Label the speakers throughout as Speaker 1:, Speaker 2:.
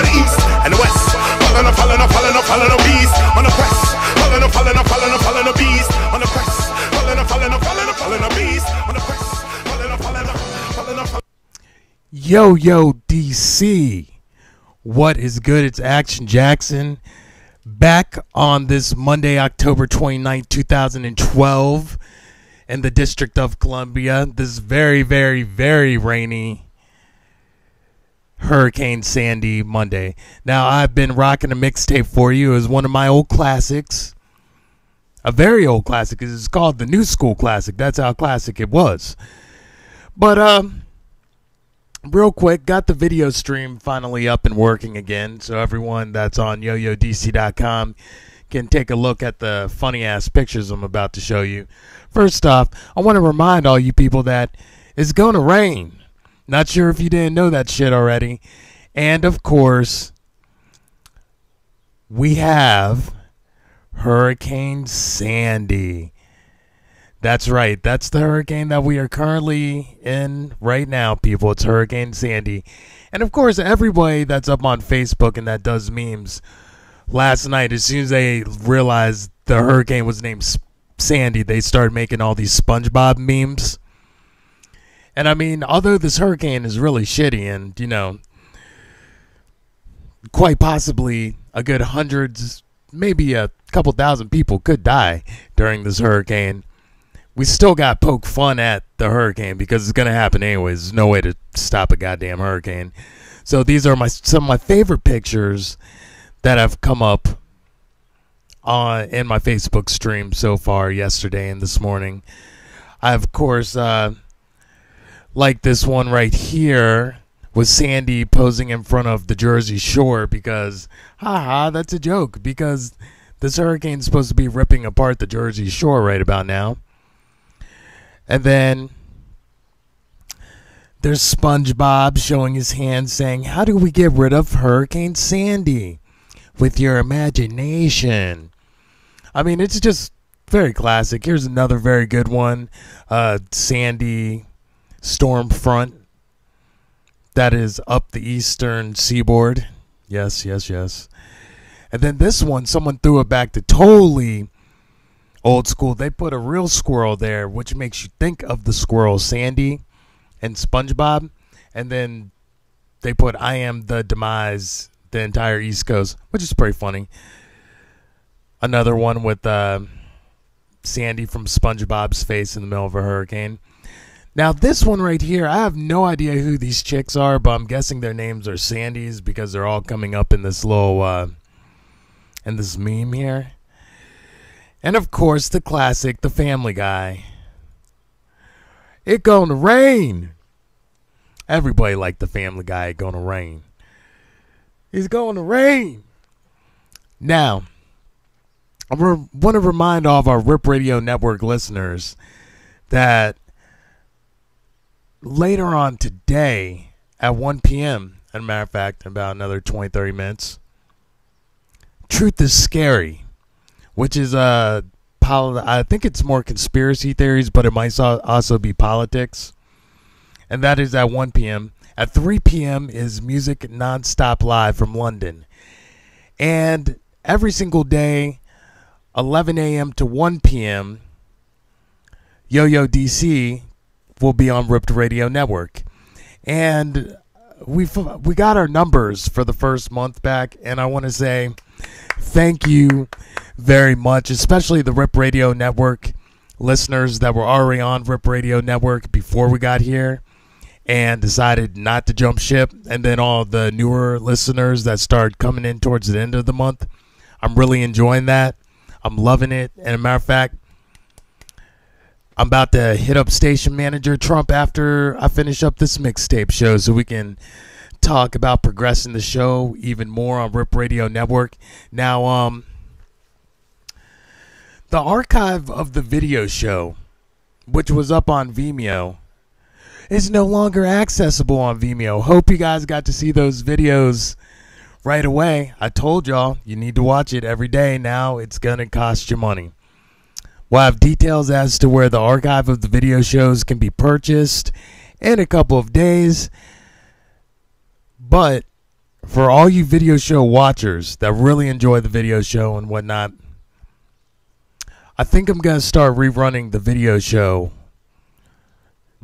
Speaker 1: for the east and the west. Following a beast on the quest. Following a beast on the quest. Following a beast on the quest.
Speaker 2: Yo, DC. What is good? It's Ackshun Jackson. Back on this Monday, October 29th, 2012 in the District of Columbia. This very, very, very rainy Hurricane Sandy Monday. Now, I've been rocking a mixtape for you. It was one of my old classics. A very old classic. It's called the New School Classic. That's how classic it was. But, real quick, got the video stream finally up and working again. So everyone that's on yoyodc.com can take a look at the funny-ass pictures I'm about to show you. First off, I want to remind all you people that it's going to rain. Not sure if you didn't know that shit already. And, of course, we have Hurricane Sandy. That's right. That's the hurricane that we are currently in right now, people. It's Hurricane Sandy. And, of course, everybody that's up on Facebook and that does memes, last night, as soon as they realized the hurricane was named Sandy, they started making all these SpongeBob memes. And, I mean, although this hurricane is really shitty and, you know, quite possibly a good hundreds, maybe a couple thousand people could die during this hurricane, we still got poke fun at the hurricane because it's going to happen anyways. There's no way to stop a goddamn hurricane. So these are some of my favorite pictures that have come up in my Facebook stream so far yesterday and this morning. I, of course, like this one right here with Sandy posing in front of the Jersey Shore because, haha, that's a joke because this hurricane's supposed to be ripping apart the Jersey Shore right about now. And then there's SpongeBob showing his hand saying, how do we get rid of Hurricane Sandy? With your imagination. I mean, it's just very classic. Here's another very good one. Sandy storm front that is up the eastern seaboard. Yes. And then this one, someone threw it back to totally old school. They put a real squirrel there, which makes you think of the squirrel Sandy and SpongeBob. And then they put I am the demise, the entire East Coast, which is pretty funny. Another one with Sandy from SpongeBob's face in the middle of a hurricane. Now, this one right here, I have no idea who these chicks are, but I'm guessing their names are Sandys because they're all coming up in this little, in this meme here. And, of course, the classic, the Family Guy. It gonna rain. Everybody liked the Family Guy, it gonna rain. It's gonna rain. Now, I want to remind all of our RIP Radio Network listeners that later on today at 1 p.m., as a matter of fact, in about another 20-30 minutes, Truth is Scary, which is I think it's more conspiracy theories, but it might also be politics. And that is at 1 p.m. At 3 p.m. is Music Nonstop Live from London. And every single day, 11 a.m. to 1 p.m., Yo-Yo DC will be on Ripped Radio Network. And we got our numbers for the first month back, and I want to say thank you very much, especially the Rip Radio Network listeners that were already on Rip Radio Network before we got here and decided not to jump ship, and then all the newer listeners that started coming in towards the end of the month. I'm really enjoying that. I'm loving it. And as a matter of fact, I'm about to hit up station manager Trump after I finish up this mixtape show so we can talk about progressing the show even more on Rip Radio Network. Now, the archive of the video show, which was up on Vimeo, is no longer accessible on Vimeo. Hope you guys got to see those videos right away. I told y'all you need to watch it every day. Now it's going to cost you money. We'll have details as to where the archive of the video shows can be purchased in a couple of days. But for all you video show watchers that really enjoy the video show and whatnot, I think I'm going to start rerunning the video show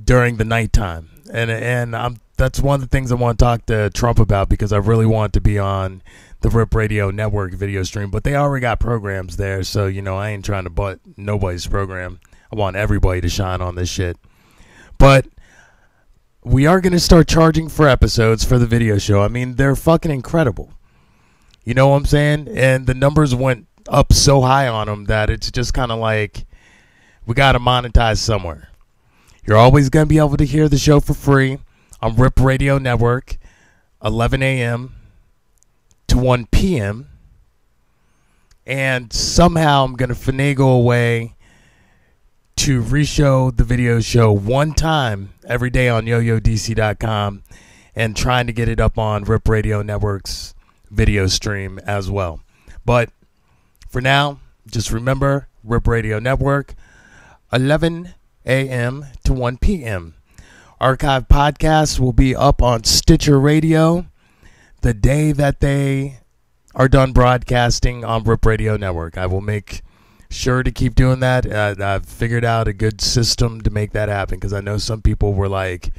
Speaker 2: during the nighttime. And that's one of the things I want to talk to Trump about, because I really want to be on the Rip Radio Network video stream. But they already got programs there, so, you know, I ain't trying to butt nobody's program. I want everybody to shine on this shit. But we are going to start charging for episodes for the video show. I mean, they're fucking incredible. You know what I'm saying? And the numbers went up so high on them that it's just kind of like, we got to monetize somewhere. You're always going to be able to hear the show for free on Rip Radio Network, 11 a.m. to 1 p.m. And somehow I'm going to finagle a way to re-show the video show one time every day on YoYoDC.com and trying to get it up on Rip Radio Network's video stream as well. But for now, just remember, Rip Radio Network, 11 a.m. to 1 p.m. Archive podcasts will be up on Stitcher Radio the day that they are done broadcasting on Rip Radio Network. I will make sure to keep doing that. I've figured out a good system to make that happen, because I know some people were like,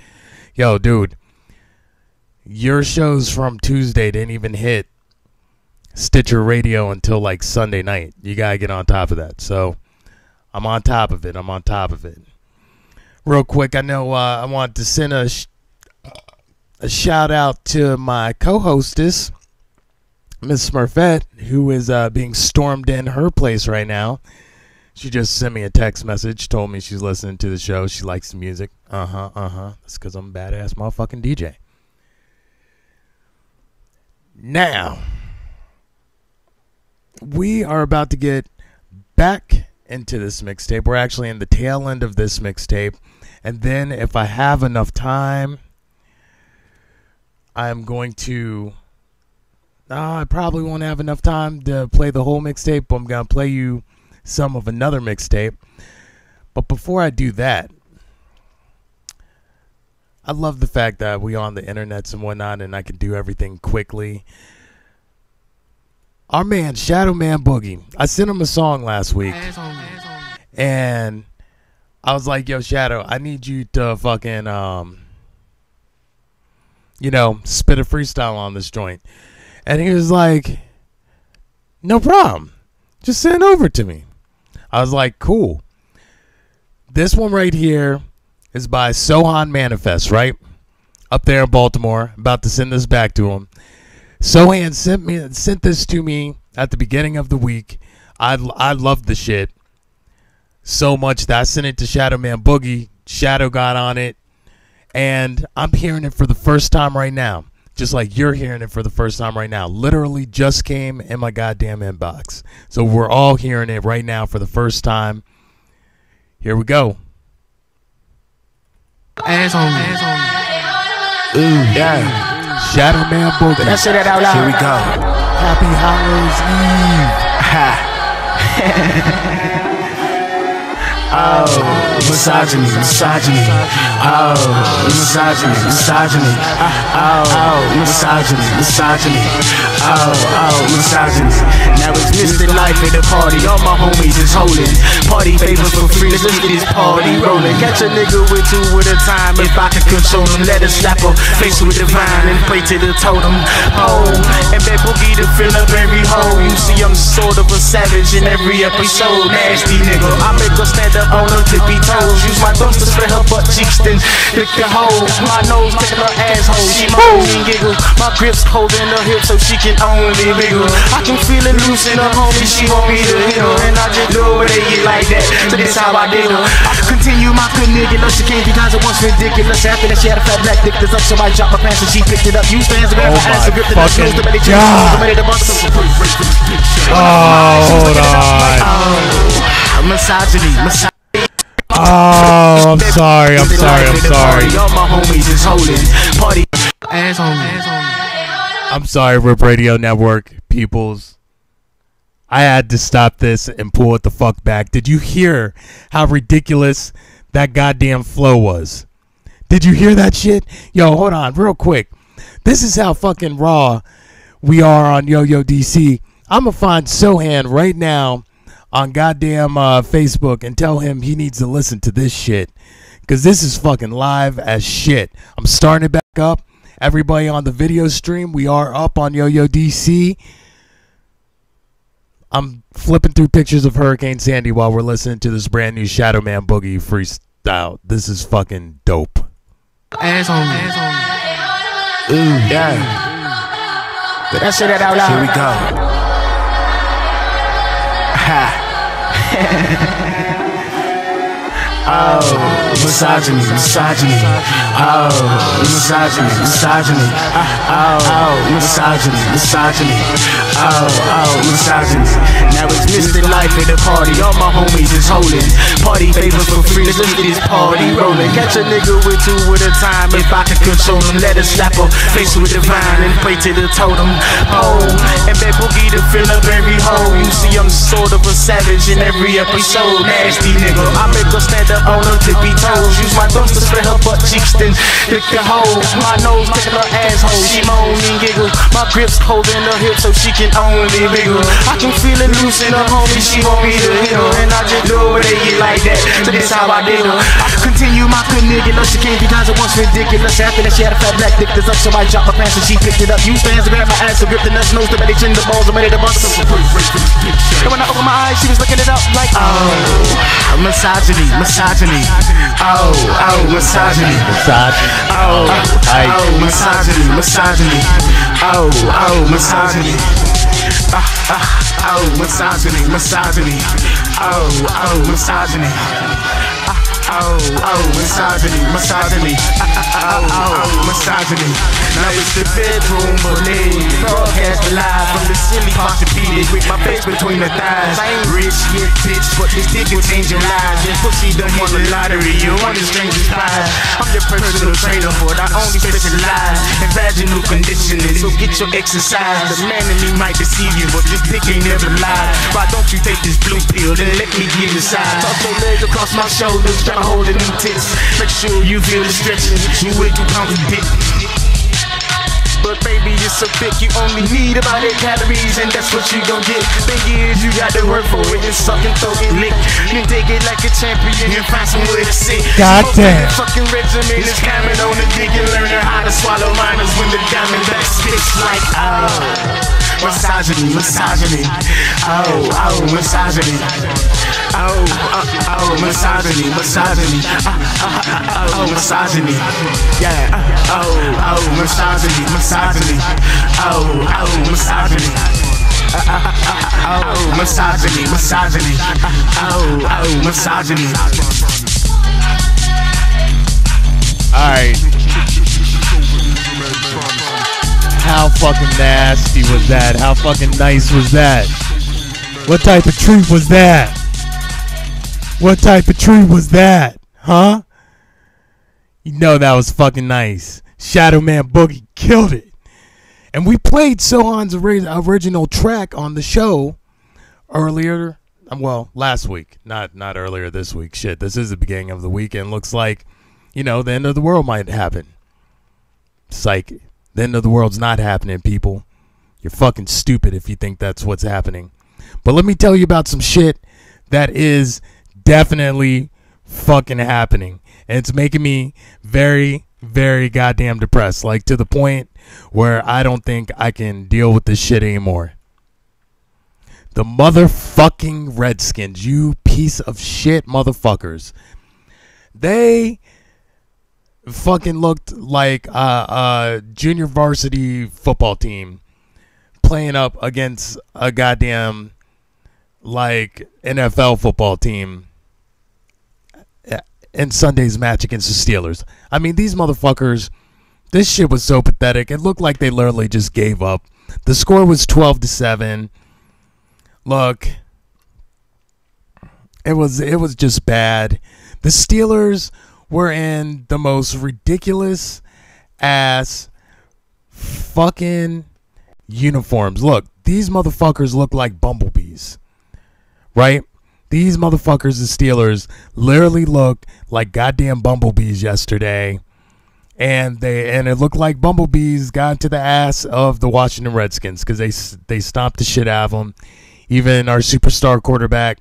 Speaker 2: yo, dude, your shows from Tuesday didn't even hit Stitcher Radio until like Sunday night. You got to get on top of that. So I'm on top of it. Real quick, I know I want to send a shout out to my co-hostess, Miss Smurfette, who is being stormed in her place right now. She just sent me a text message, told me she's listening to the show. She likes the music. That's because I'm a badass motherfucking DJ. Now, we are about to get back into this mixtape. We're actually in the tail end of this mixtape. And then if I have enough time, I'm going to... I probably won't have enough time to play the whole mixtape, but I'm going to play you some of another mixtape. But before I do that, I love the fact that we on the internets and whatnot, and I can do everything quickly. Our man, Shadow Man Boogie, I sent him a song last week, and I was like, yo, Shadow, I need you to fucking, spit a freestyle on this joint. And he was like, no problem. Just send it over to me. I was like, cool. This one right here is by Sohan Manifest, right? Up there in Baltimore. About to send this back to him. Sohan sent this to me at the beginning of the week. I loved the shit so much that I sent it to Shadow Man Boogie. Shadow got on it. And I'm hearing it for the first time right now. Just like you're hearing it for the first time right now. Literally just came in my goddamn inbox. So we're all hearing it right now for the first time. Here we go.
Speaker 3: Ass on me. Ooh, yeah.
Speaker 2: Shadow Man Boogie.
Speaker 3: Let's say that out loud. Here we go.
Speaker 2: Happy Hallows Eve.
Speaker 3: Oh, misogyny. Oh, misogyny. Oh, misogyny. Oh, misogyny. Now it's Mr. Life at the party. All my homies is holding party favors for free. Let's get this party rolling. Catch a nigga with two at a time. If I can control him, let us slap her face with the vine and pray to the totem. Oh, and bet Boogie to fill up every hole. You see, I'm sort of a savage in every episode. Nasty nigga, I make her stand up on her tippy toes. Use my thumbs to spread her butt cheeks, then lick the holes. My nose taking her asshole. She moans and giggle. My grip's holding her hip so she can only wiggle. I can feel it loose in her homie. She want me to hit her, and I just do it they get like that. So this how I did her. I continue my cunnilingus. She came because it was ridiculous. After that she had a fat black dick. There's up somebody dropped my pants and she picked it up. Used to hands around her ass and gripped it up.
Speaker 2: God. Hold on.
Speaker 3: Oh, misogyny.
Speaker 2: Oh, I'm sorry.
Speaker 3: All my homies is holding party ass on me.
Speaker 2: I'm sorry, Rip Radio Network peoples. I had to stop this and pull it the fuck back. Did you hear how ridiculous that goddamn flow was? Did you hear that shit? Yo, hold on, real quick. This is how fucking raw we are on Yo-Yo DC. I'm going to find Sohan right now on goddamn Facebook and tell him he needs to listen to this shit. Because this is fucking live as shit. I'm starting it back up. Everybody on the video stream, we are up on Yo-Yo DC. I'm flipping through pictures of Hurricane Sandy while we're listening to this brand new Shadow Man Boogie freestyle. This is fucking dope.
Speaker 3: Ass on me. Ooh, yeah. Let's say that out loud. Here we go. Oh, misogyny, misogyny. Oh, misogyny, misogyny. Oh, misogyny, misogyny. Oh, misogyny. Now it's Mr. Life at the party. All my homies is holding. Party favors for free. Let's get this party rolling. Catch a nigga with two at a time. If I can control him, let us slap her face with divine and pray to the totem. Oh, and bet Boogie to fill up every hole. You see, I'm sort of a savage in every episode. Nasty nigga. I make her stand up on her tippy toes. Use my thumbs to spread her butt cheeks, then lick the holes. My nose taking her asshole. She moan and giggle. My grip's holding her hip so she can only wiggle. I can feel it loose in her homie. She want me to hit her, and I just do it it like that. So this how I did her. I continue my good nigga. She came because it was ridiculous. After that she had a fat black dick. This up, so I dropped my pants and she picked it up. Use fans to grab my ass, to grip the nuts, nose, the belly, chin, the balls, I'm ready to bust them. And when I opened my eyes, she was looking it up like, oh, misogyny, misogyny. Oh, misogyny. Oh, misogyny, misogyny. Oh, misogyny. Oh, misogyny, misogyny. Oh, misogyny. Oh, misogyny, misogyny. Oh, misogyny. Now it's the bedroom bully. Broadcast live from the silly Posturepedic with my face between the thighs. I ain't rich yet, bitch, but this dick will change your lives. This pussy done won the lottery, you want the strangest prize. I'm your personal trainer, but I only specialize in vaginal conditioning. So get your exercise. The man in me might deceive you, but this dick ain't never lied. Why don't you take this blue pill, then let me give you size. Toss your legs across my shoulders, try to hold it in tits. Make sure you feel the stretching. You weigh 2 pounds of dick. But baby, you're so thick, you only need about 8 calories, and that's what you gon' get. Thing is, you got to work for it and suck and throw it lick. You take it like a champion and find somewhere to sit.
Speaker 2: Goddamn.
Speaker 3: Fucking regimen is climbing on the dick and learning how to swallow minors when the diamondback spits like, misogyny, misogyny. Oh, misogyny. Oh, misogyny, misogyny. Oh, misogyny. Yeah. Oh, misogyny, misogyny. Oh, misogyny. Oh, misogyny, misogyny. Oh, misogyny.
Speaker 2: Alright. How fucking nasty was that? How fucking nice was that? What type of treat was that? What type of treat was that? Huh? You know that was fucking nice. Shadow Man Boogie killed it. And we played Sohan's original track on the show earlier. Well, last week. Not earlier this week. Shit, this is the beginning of the weekend. Looks like, the end of the world might happen. Psych. The end of the world's not happening, people. You're fucking stupid if you think that's what's happening. But let me tell you about some shit that is definitely fucking happening. And it's making me very, very goddamn depressed. Like, to the point where I don't think I can deal with this shit anymore. The motherfucking Redskins, you piece of shit motherfuckers. They fucking looked like a junior varsity football team playing up against a goddamn like NFL football team in Sunday's match against the Steelers. I mean, these motherfuckers, this shit was so pathetic. It looked like they literally just gave up. The score was 12-7. Look, it was just bad. The Steelers were in the most ridiculous ass fucking uniforms. Look, these motherfuckers look like bumblebees, right? These motherfuckers, the Steelers, literally looked like goddamn bumblebees yesterday. And it looked like bumblebees got into the ass of the Washington Redskins because they stomped the shit out of them. Even our superstar quarterback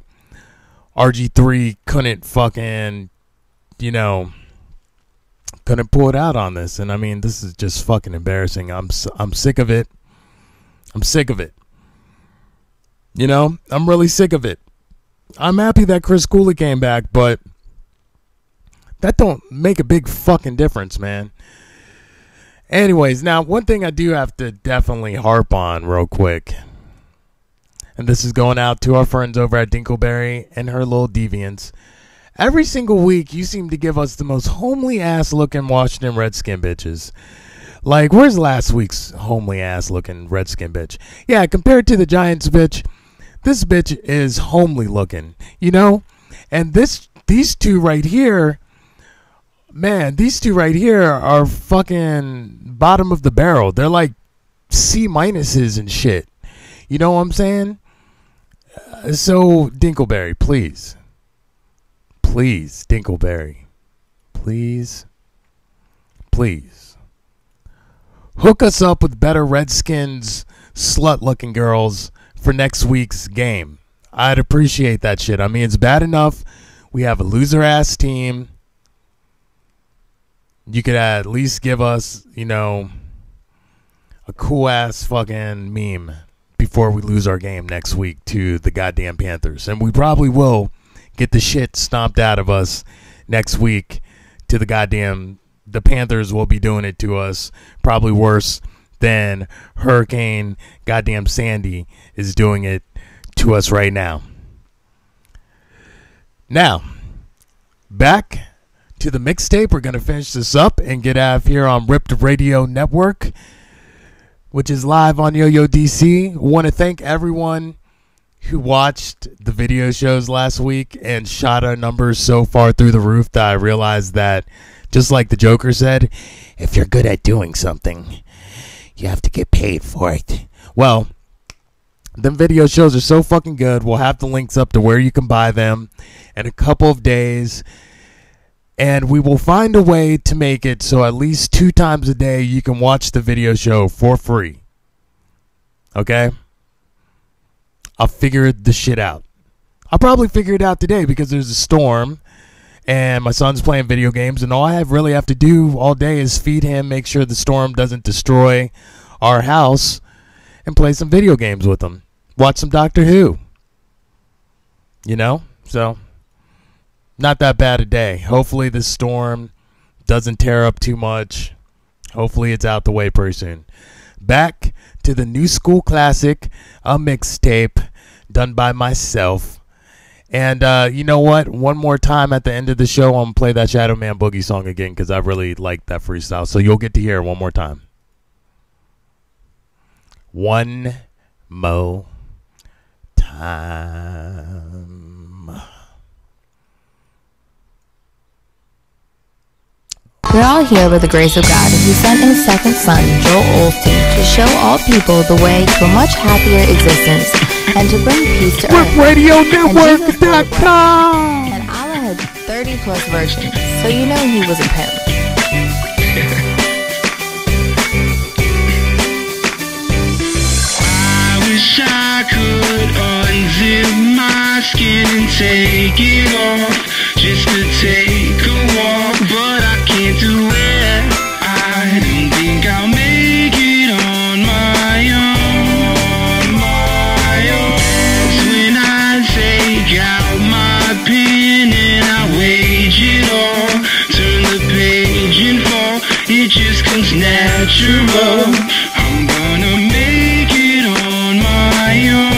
Speaker 2: RG3 couldn't fucking, couldn't pull it out on this. And I mean, this is just fucking embarrassing. I'm sick of it. I'm sick of it. I'm really sick of it. I'm happy that Chris Cooley came back, but that don't make a big fucking difference, man. Anyways, now one thing I do have to definitely harp on real quick, and this is going out to our friends over at Dinkleberry and her little deviants. Every single week, you seem to give us the most homely ass looking Washington Redskin bitches. Like, where's last week's homely ass looking Redskin bitch? Yeah, compared to the Giants bitch, this bitch is homely looking, And these two right here, man, these two right here are fucking bottom of the barrel. They're like C minuses and shit. You know what I'm saying? So, Dinkleberry, please. Please, Dinkleberry. Please. Please. Hook us up with better Redskins slut-looking girls for next week's game. I'd appreciate that shit. I mean, it's bad enough we have a loser-ass team. You could at least give us, a cool-ass fucking meme before we lose our game next week to the goddamn Panthers. And we probably will get the shit stomped out of us next week to the Panthers will be doing it to us probably worse than Hurricane goddamn Sandy is doing it to us right now. Now, back to the mixtape. We're going to finish this up and get out of here on Ripped Radio Network, which is live on Yo-Yo DC. I want to thank everyone who watched the video shows last week and shot our numbers so far through the roof that I realized that, just like the Joker said, if you're good at doing something, you have to get paid for it. Well, them video shows are so fucking good. We'll have the links up to where you can buy them in a couple of days. And we will find a way to make it so at least 2 times a day you can watch the video show for free. Okay? I'll figure the shit out. I'll probably figure it out today because there's a storm and my son's playing video games, and all I really have to do all day is feed him, make sure the storm doesn't destroy our house, and play some video games with him. Watch some Doctor Who. So not that bad a day. Hopefully this storm doesn't tear up too much. Hopefully it's out the way pretty soon. Back to the new school classic, a mixtape done by myself. And you know what? One more time at the end of the show, I'm going to play that Shadow Man Boogie song again because I really like that freestyle. So you'll get to hear it one more time. One more time.
Speaker 4: We're all here by the grace of God, who sent his second son, Joel Osteen, to show all people the way to a much happier existence and to bring peace to earth.
Speaker 2: RickRadioNetwork.com.
Speaker 4: And Allah had 30 plus virgins, so you know he was a pimp.
Speaker 3: I wish I could unzip my skin and take it off just to take a walk, but I can't do it. I don't think I'll make it on my own. That's when I take out my pen and I wage it all, turn the page and fall. It just comes natural. I'm gonna make it on my own.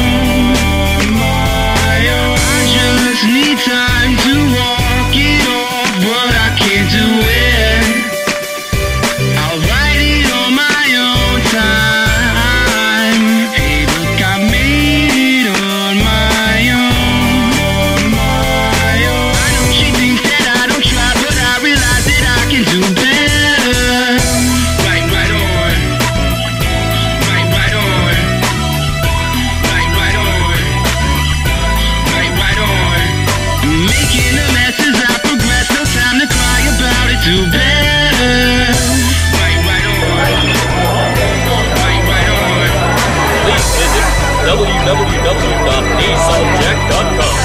Speaker 3: I just need time to walk it off, but I can't do it.
Speaker 5: www.thesaltjack.com.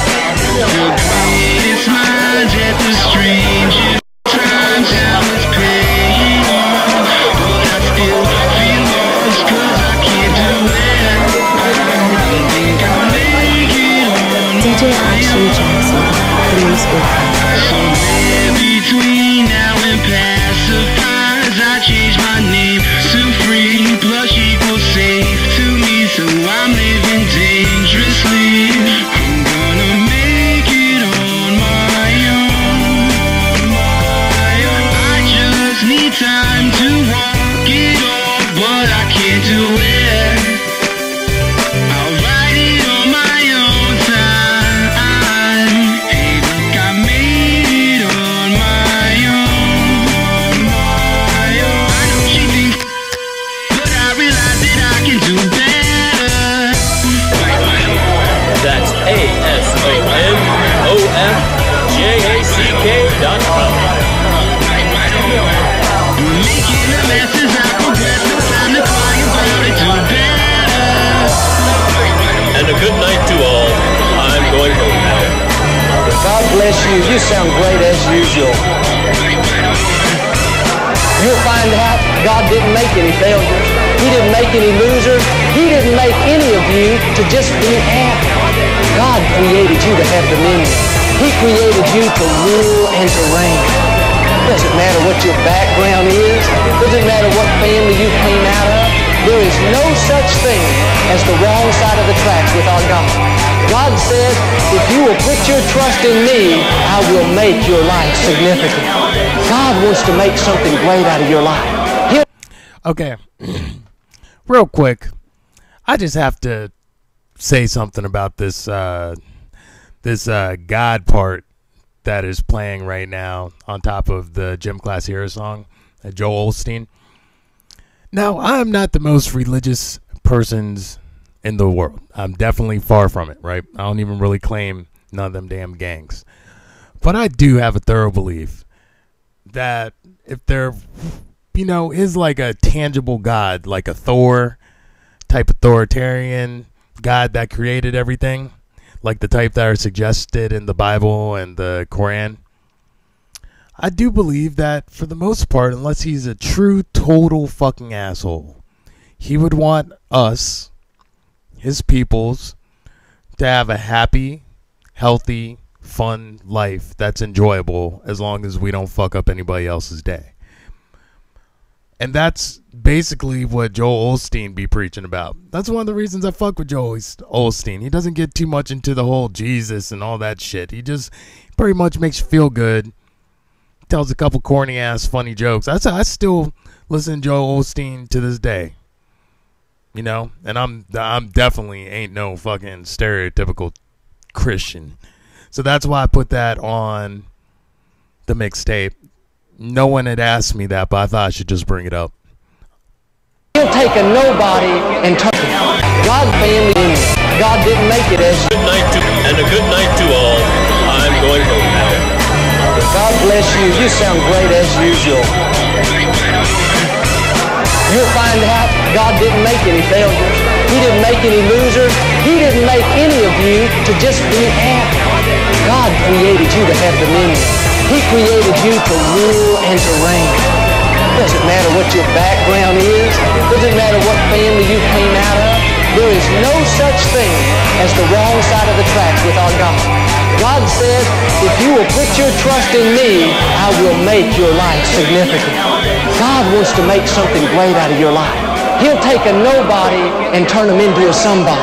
Speaker 3: The greatest minds at the strangest times, how it's paying off. But I still feel lost, cause I can't do it. I think I'll make it on
Speaker 4: DJ Ackshun Jackson, please with
Speaker 3: somewhere between now and pacifiers. I changed my name to free, blush equals safe to me, so I'm living dangerously. I'm gonna make it on my own. I just need time to walk it off, but I can't do it. I'll write it on my own time. Hey, look, I made it on my own. I know she thinks, but I realize that I can do better.
Speaker 5: That's ASONOFJACK.com.
Speaker 3: Making a mess as I progress, no time to cry about it, do better.
Speaker 5: And a good night to all. I'm going home now.
Speaker 6: God bless you. You sound great as usual. You'll find out God didn't make any failures. He didn't make any losers. He didn't make any of you to just be happy. God created you to have dominion. He created you to rule and to reign. Doesn't matter what your background is. Doesn't matter what family you came out of. There is no such thing as the wrong side of the tracks with our God. God says, if you will put your trust in me, I will make your life significant. God wants to make something great out of your life.
Speaker 2: Okay, real quick, I just have to say something about this God part that is playing right now on top of the Gym Class Hero song, Joel Osteen. Now, I'm not the most religious persons in the world. I'm definitely far from it, right? I don't even really claim none of them damn gangs. But I do have a thorough belief that if there, is like a tangible God, like a Thor type authoritarian God that created everything, like the type that are suggested in the Bible and the Quran, I do believe that for the most part, unless he's a true total fucking asshole, he would want us, his peoples, to have a happy, healthy, fun life that's enjoyable as long as we don't fuck up anybody else's day. And that's basically what Joel Osteen be preaching about. That's one of the reasons I fuck with Joel Osteen. He doesn't get too much into the whole Jesus and all that shit. He just pretty much makes you feel good. Tells a couple corny ass funny jokes. I still listen to Joel Osteen to this day. And I'm definitely ain't no fucking stereotypical Christian. So that's why I put that on the mixtape. No one had asked me that, but I thought I should just bring it up.
Speaker 6: He'll take a nobody and turn it. God's family in it. God didn't make it as
Speaker 5: Good night and a good night to all. I'm going home now.
Speaker 6: God bless you. You sound great as usual. You'll find out God didn't make any failures. He didn't make any losers. He didn't make any of you to just be happy. God created you to have dominion. He created you to rule and to reign. Doesn't matter what your background is. Doesn't matter what family you came out of. There is no such thing as the wrong side of the tracks with our God. God says, if you will put your trust in me, I will make your life significant. God wants to make something great out of your life. He'll take a nobody and turn him into a somebody.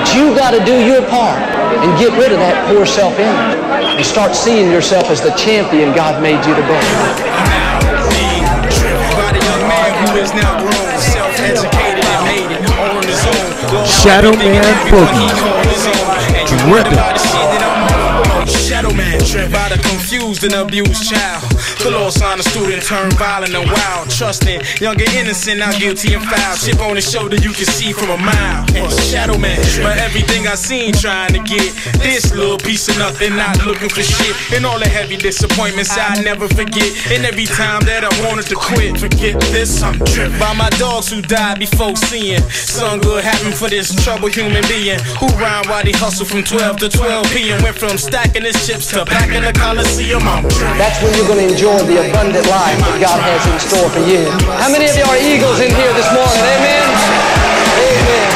Speaker 6: But you got to do your part and get rid of that poor self-image and start seeing yourself as the champion God made you to be.
Speaker 2: Shadow Man Boogie. Drippin'.
Speaker 7: Shadow Man, trip by the confused and abused child.
Speaker 3: The law sign a student turned violent and wild, trusting young and innocent, now guilty and foul. Chip on his shoulder you can see from a mile. And shadow man, but everything I seen trying to get this little piece of nothing, not looking for shit. And all the heavy disappointments I never forget. And every time that I wanted to quit, forget this, I'm driven by my dogs who died before seeing some good happen for this troubled human being who rhyme while he hustle from 12 to 12 p.m. Went from stacking his chips to packing the Coliseum. I'm driven.
Speaker 6: That's when you're going to enjoy the abundant life that God has in store for you. How many of you are eagles in here this morning? Amen? Amen.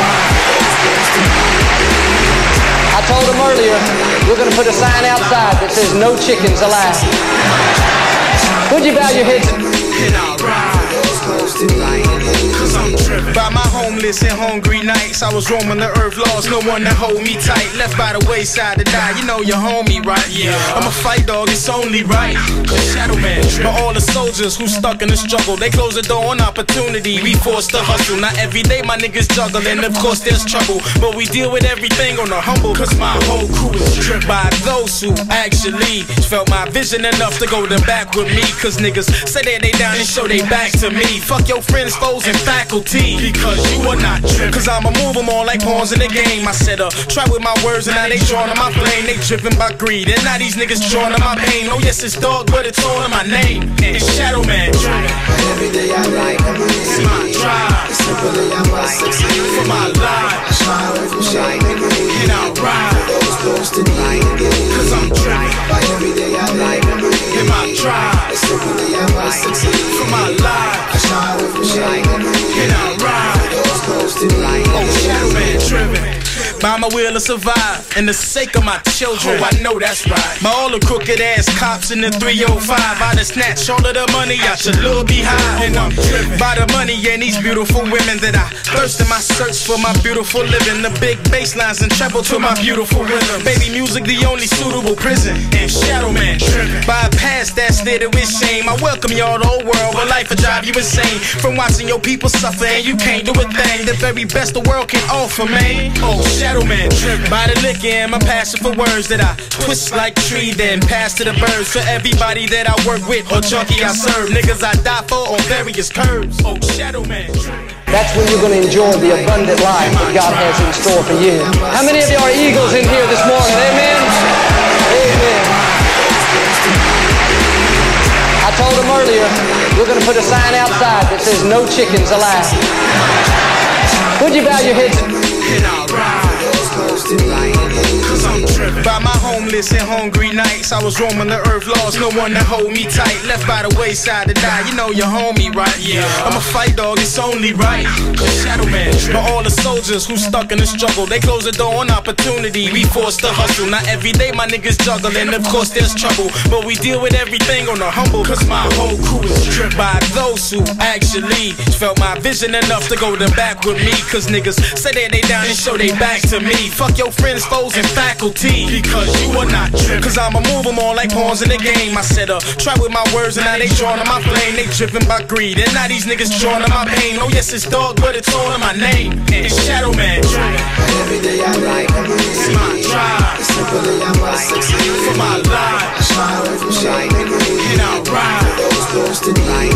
Speaker 6: I told them earlier, we're going to put a sign outside that says no chickens allowed. Would you bow your heads?
Speaker 3: Cause I'm driven by my homeless and hungry nights. I was roaming the earth, lost no one to hold me tight. Left by the wayside to die, you know your homie, right? Yeah, I'm a fight dog, it's only right. Cause Shadow Man, but all the soldiers who stuck in the struggle, they close the door on opportunity. We forced to hustle, not every day my niggas juggle. And of course there's trouble, but we deal with everything on the humble. Cause my whole crew is driven by those who actually felt my vision enough to go to back with me. Cause niggas say that they down and show they back to me. Fuck your friends, foes, and faculty, because you are not driven. Cause I'ma move them all like pawns in the game. I said try with my words and now they drawn on my flame. They driven by greed and now these niggas drawn on my pain. Oh yes it's dog but it's all in my name. And Shadow Man driven.
Speaker 7: Every day I like
Speaker 3: it's my drive.
Speaker 7: Simply I must succeed
Speaker 3: for my life.
Speaker 7: I shy away from shame
Speaker 3: and I ride
Speaker 7: those close to me.
Speaker 3: Cause I'm driven
Speaker 7: by every day I like
Speaker 3: in my drive.
Speaker 7: Simply I must succeed
Speaker 3: for my life.
Speaker 7: I shy away from shame
Speaker 3: and I ride
Speaker 7: those close to me.
Speaker 3: Oh Shadow Man driven by my will to survive and the sake of my children. Oh, I know that's right. My all the crooked ass cops in the 305. I done snatched all of the money out your little behind. And I'm driven by the money and these beautiful women that I thirst in my search for my beautiful living. The big bass lines and treble to my beautiful rhythm. Baby music the only suitable prison. And Shadow Man driven by a past that's littered with shame. I welcome y'all to the whole world, but life will drive you insane. From watching your people suffer and you can't do a thing. The very best the world can offer, man. Oh Shadow Man driven by the liquor and my passion for words that I twist like tree then pass to the birds. For everybody that I work with or junkie I serve, niggas I die for on various curves. Oh Shadow Man driven.
Speaker 6: That's when you're going to enjoy the abundant life that God has in store for you. How many of you are eagles in here this morning? Amen? Amen. I told them earlier, we're going to put a sign outside that says no chickens allowed. Would you bow your heads?
Speaker 3: Cause I'm driven by my homeless and hungry nights. I was roaming the earth, lost no one to hold me tight. Left by the wayside to die, you know your homie, right? Yeah, I'm a fight dog, it's only right. Cause Shadow Man driven by all the soldiers who stuck in the struggle, they close the door on opportunity. We forced to hustle, not every day my niggas juggle. And of course there's trouble, but we deal with everything on the humble. Cause my whole crew is driven by those who actually felt my vision enough to go to back with me. Cause niggas say that they down and show they back to me. Fuck your friends, foes, and faculty, because you are not driven. Cause I'ma move them all like pawns in the game. I said try with my words and now they drawn on my flame. They driven by greed and now these niggas drawn on my pain. Oh yes it's dog but it's all in my name. And Shadow Man driven
Speaker 7: every day I like
Speaker 3: it's my drive.
Speaker 7: Simply I must succeed
Speaker 3: for my life.
Speaker 7: I shy away from shame
Speaker 3: and I ride
Speaker 7: those close to me.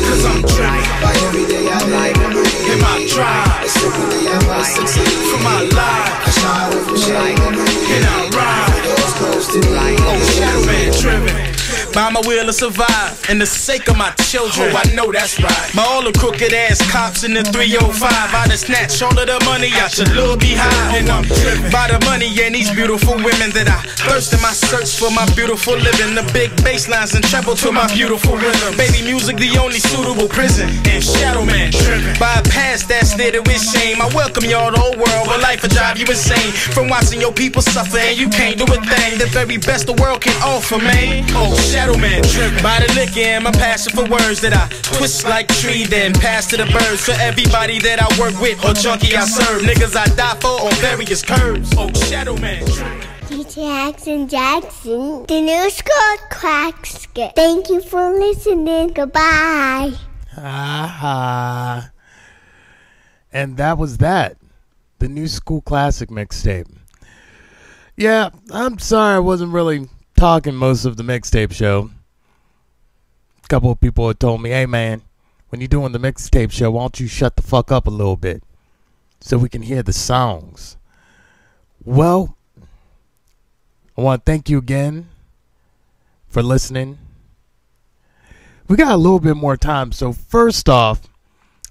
Speaker 3: Cause I'm driven
Speaker 7: by every day I like
Speaker 3: in my drive.
Speaker 7: Simply I must succeed
Speaker 3: for my life.
Speaker 7: I shy away from shame
Speaker 3: and I ride
Speaker 7: those close to me.
Speaker 3: Oh Shadow Man driven by my will to survive and the sake of my children. Oh I know that's right. My all the crooked ass cops in the 305. I done snatched all of the money out your little behind. And I'm driven by the money and these beautiful women that I thirst in my search for my beautiful living. The big bass lines and treble to my beautiful rhythm. Baby music the only suitable prison. And Shadow Man driven by a past that's littered with shame. I welcome y'all to the whole world, but life will drive you insane. From watching your people suffer and you can't do a thing. The very best the world can offer, man. Oh Shadow Man driven by the liquor and my passion for words that I twist like tree then pass to the birds. For everybody that I work with or junkie I serve, niggas I die for on various curves. Oh Shadow Man driven.
Speaker 8: DJ Ackshun Jackson, the new school classic. Thank you for listening. Goodbye.
Speaker 2: Ha. And that was that. The new school classic mixtape. Yeah, I'm sorry I wasn't really talking most of the mixtape show. A couple of people had told me, hey man, when you're doing the mixtape show, why don't you shut the fuck up a little bit so we can hear the songs? Well, I want to thank you again for listening. We got a little bit more time, so first off,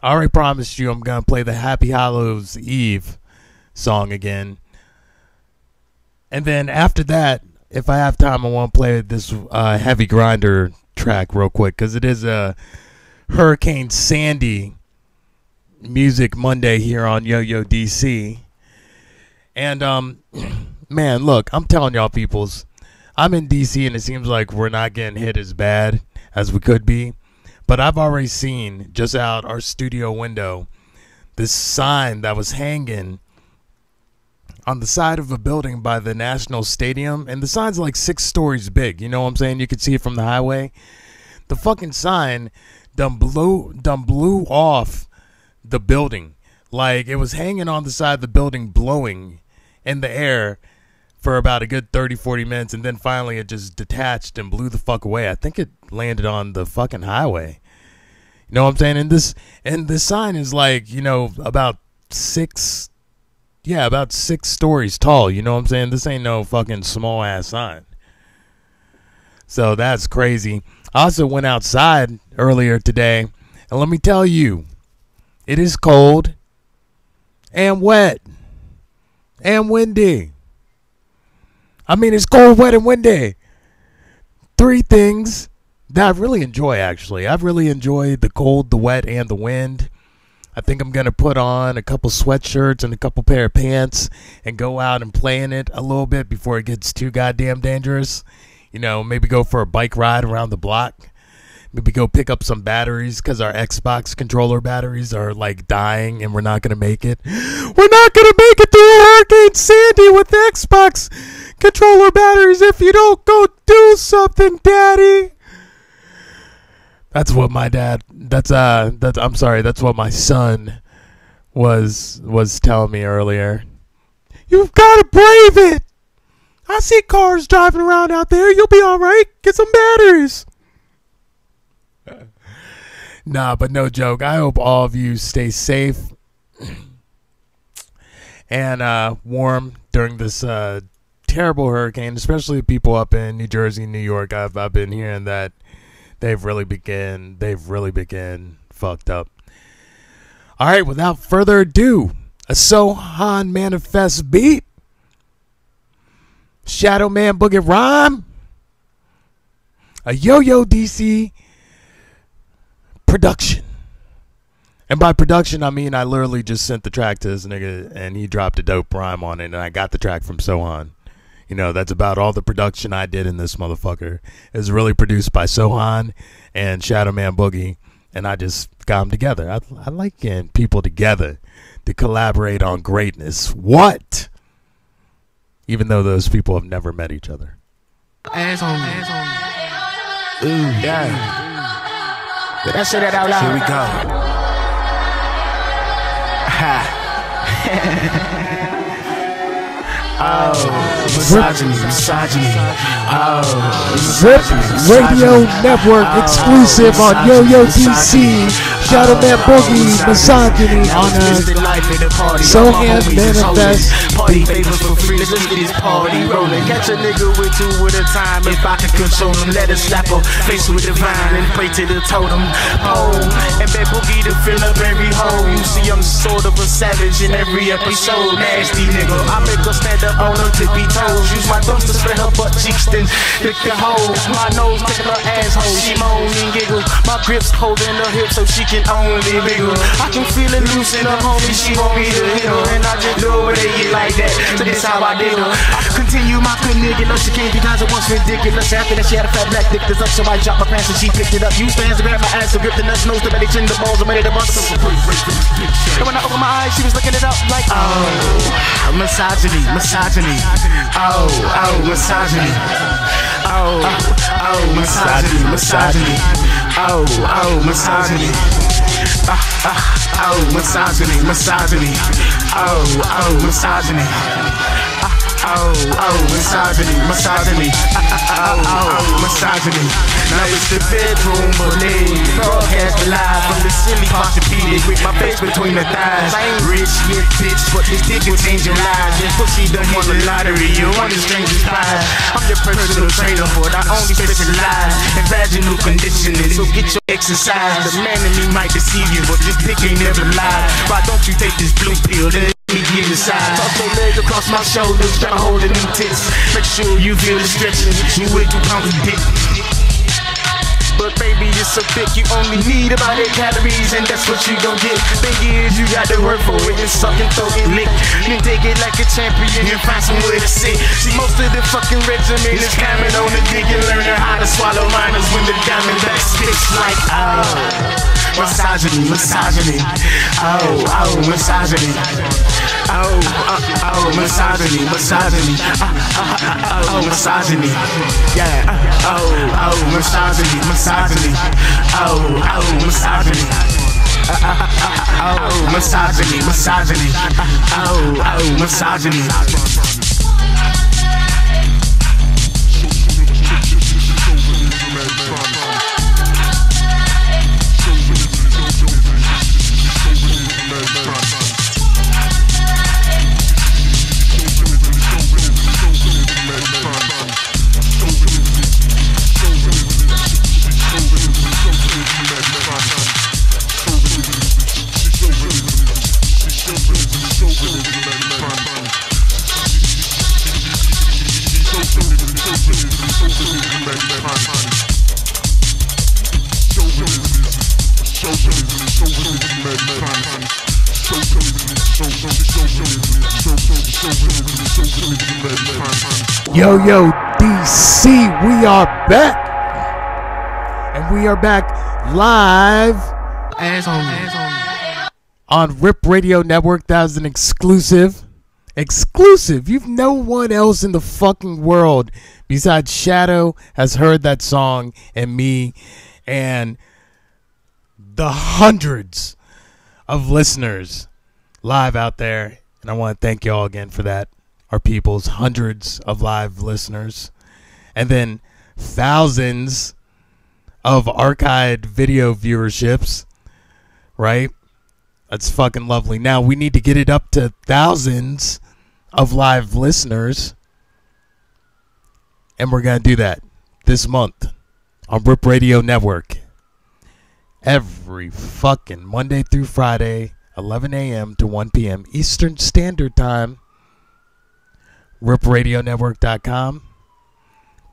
Speaker 2: I already promised you I'm going to play the Happy Hallows Eve song again. And then after that, if I have time, I want to play this Heavy Grinder track real quick, because it is a Hurricane Sandy Music Monday here on Yo-Yo DC. And, man, look, I'm telling y'all peoples, I'm in DC and it seems like we're not getting hit as bad as we could be. But I've already seen, just out our studio window, this sign that was hanging on the side of a building by the National Stadium. And the sign's like 6 stories big. You know what I'm saying? You could see it from the highway. The fucking sign done blew off the building. Like, it was hanging on the side of the building, blowing in the air for about a good 30-40 minutes, and then finally it just detached and blew the fuck away. I think it landed on the fucking highway. You know what I'm saying? And this sign is like, you know, about 6 stories tall. You know what I'm saying? This ain't no fucking small ass sign. So that's crazy. I also went outside earlier today, and let me tell you, it is cold and wet and windy. I mean, it's cold, wet, and windy. 3 things that I really enjoy, actually. I really enjoy the cold, the wet, and the wind. I think I'm going to put on a couple sweatshirts and a couple pair of pants and go out and play in it a little bit before it gets too goddamn dangerous. You know, maybe go for a bike ride around the block. Maybe go pick up some batteries, because our Xbox controller batteries are like dying and we're not going to make it. We're not going to make it through Hurricane Sandy with the Xbox controller batteries if you don't go do something, Daddy. That's what my dad, that's what my son was telling me earlier. You've got to brave it. I see cars driving around out there. You'll be all right. Get some batteries. Nah, but no joke. I hope all of you stay safe and warm during this terrible hurricane, especially people up in New Jersey and New York. I've been hearing that they've really begun fucked up. All right, without further ado, a Sohan Manifest beat. Shadow Man Boogie Rhyme, a Yo-Yo DC production. And by production, I mean I literally just sent the track to this nigga and he dropped a dope rhyme on it, and I got the track from Sohan. You know, that's about all the production I did in this motherfucker. It was really produced by Sohan and Shadow Man Boogie, and I just got them together. I like getting people together to collaborate on greatness. What? Even though those people have never met each other.
Speaker 3: Ass on me. Ooh, yeah. Let's say that out loud. Here we go. Ha. Oh, misogyny. Oh,
Speaker 2: Zip Radio Network exclusive on Yo-Yo DC. Shadow Man Boogie, misogyny on a Sohan Manifest.
Speaker 3: Party favors for free. Let's get this party rolling. Catch a nigga with 2 at a time. If I can control him, let us slap her face with divine and pray to the totem pole. And bet Boogie to fill up every hole. You see, I'm sort of a savage in every episode. Nasty nigga, I make her stand up on her tippy toes. Use my thumbs to spread her butt cheeks, then lick the holes. My nose tickle her asshole. She moan and giggle. My grip's holding her hip so she can only wiggle. I can feel it loose in her homie. She want me to hit her, and I just know it ain't like that. So this how I did her. I continue my cunnilingus. She came 3 times at once, ridiculous. After that, she had a fat black dick. This up, so I dropped my pants and she picked it up. Used hands to grab my ass and grip the nuts, nose to belly, chin the balls, and ready to bust. And when I opened my eyes, she was looking it up like, oh, misogyny. Oh, misogyny. Oh, misogyny. Oh, misogyny. Oh, misogyny. Oh, misogyny. misogyny. Misogyny. Now it's the bedroom bully. Broadcast live from the silly Posturepedic with my face between the thighs. I ain't rich yet, bitch, but this dick will change your lives. This pussy don't won the lottery, you want the strangest prize. I'm your personal trainer, but I only specialize in vaginal conditioning. So get your exercise. The man in me might deceive you, but this dick ain't never lied. Why don't you take this blue pill? Then me get inside. Toss your legs across my shoulders, try to hold it in tits. Make sure you feel the stretching. You weigh 2 pounds of dick. But baby, it's so thick, you only need about 8 calories, and that's what you gon' get. Thing is, you got to work for it and suck and throw it lick. Then take it like a champion and find somewhere to sit. See, most of the fucking regimen is climbing on the dick and learning how to swallow minors when the diamondback spits like, misogyny. Misogyny. Misogyny. Misogyny. Yeah. Misogyny. Misogyny. Misogyny.
Speaker 2: Yo, DC, we are back. And we are back live on Rip Radio Network. That was an exclusive. You've no one else in the fucking world besides Shadow has heard that song, and me and the hundreds of listeners live out there. And I want to thank you all again for that. Our people's hundreds of live listeners, and then thousands of archived video viewerships, right? That's fucking lovely. Now we need to get it up to thousands of live listeners, and we're going to do that this month on Rip Radio Network. Every fucking Monday through Friday, 11 a.m. to 1 p.m. Eastern Standard Time. RipRadioNetwork.com.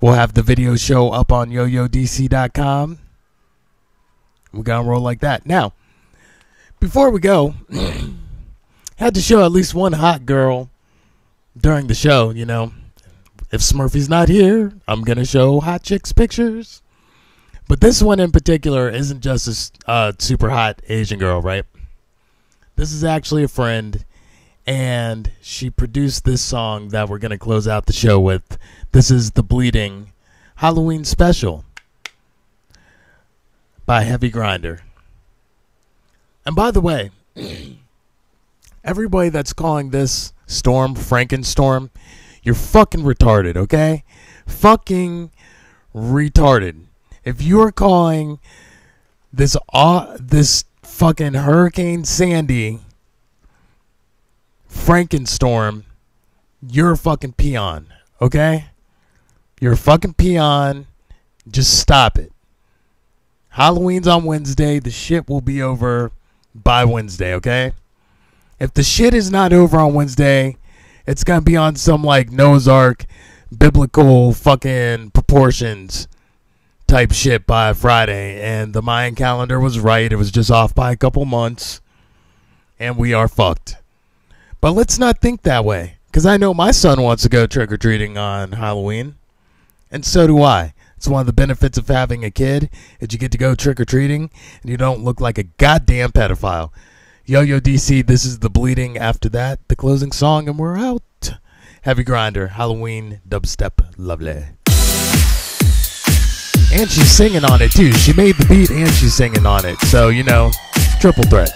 Speaker 2: We'll have the video show up on YoYoDC.com. We're going to roll like that. Now, before we go, had to show at least one hot girl during the show, you know. If Smurfy's not here, I'm going to show hot chicks pictures. But this one in particular isn't just a super hot Asian girl, right? This is actually a friend. And she produced this song that we're going to close out the show with. This is The Bleeding Halloween Special by Heavy Grinder. And by the way, everybody that's calling this storm Frankenstorm, you're fucking retarded, okay? Fucking retarded. If you're calling this fucking Hurricane Sandy Frankenstorm, you're a fucking peon, okay? You're a fucking peon. Just stop it. Halloween's on Wednesday. The shit will be over by Wednesday, okay? If the shit is not over on Wednesday, it's gonna be on some like Noah's Ark biblical fucking proportions type shit by Friday. And the Mayan calendar was right. It was just off by a couple months. And we are fucked. But let's not think that way, because I know my son wants to go trick-or-treating on Halloween, and so do I. It's one of the benefits of having a kid, is you get to go trick-or-treating, and you don't look like a goddamn pedophile. Yo, DC, this is The Bleeding. After that, the closing song, and we're out. Heavy Grinder, Halloween, dubstep, lovely. And she's singing on it, too. She made the beat, and she's singing on it. So, you know, triple threat.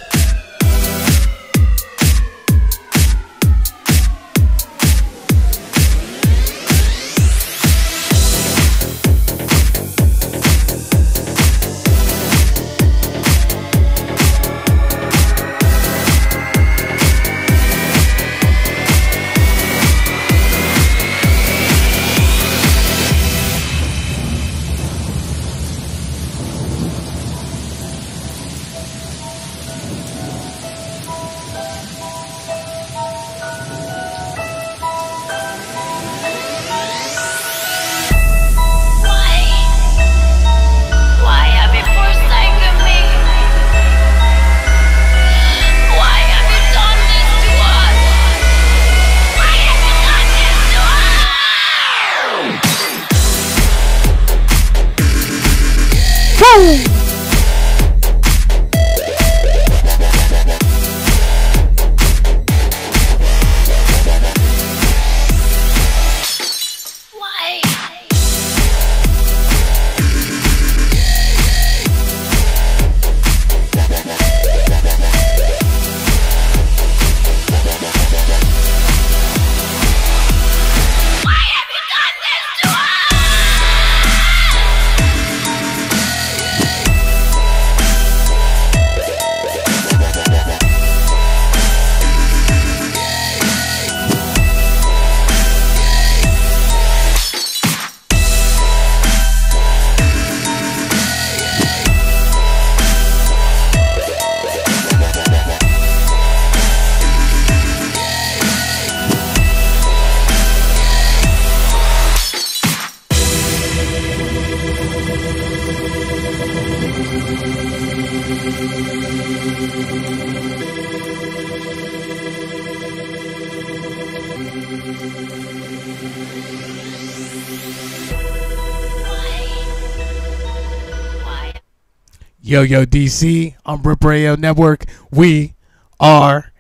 Speaker 2: Yo DC on Rip Radio Network. We are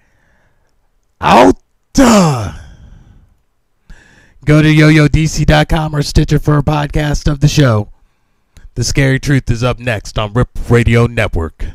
Speaker 2: out. Go to yoyodc.com or Stitcher for a podcast of the show. The Scary Truth is up next on Rip Radio Network.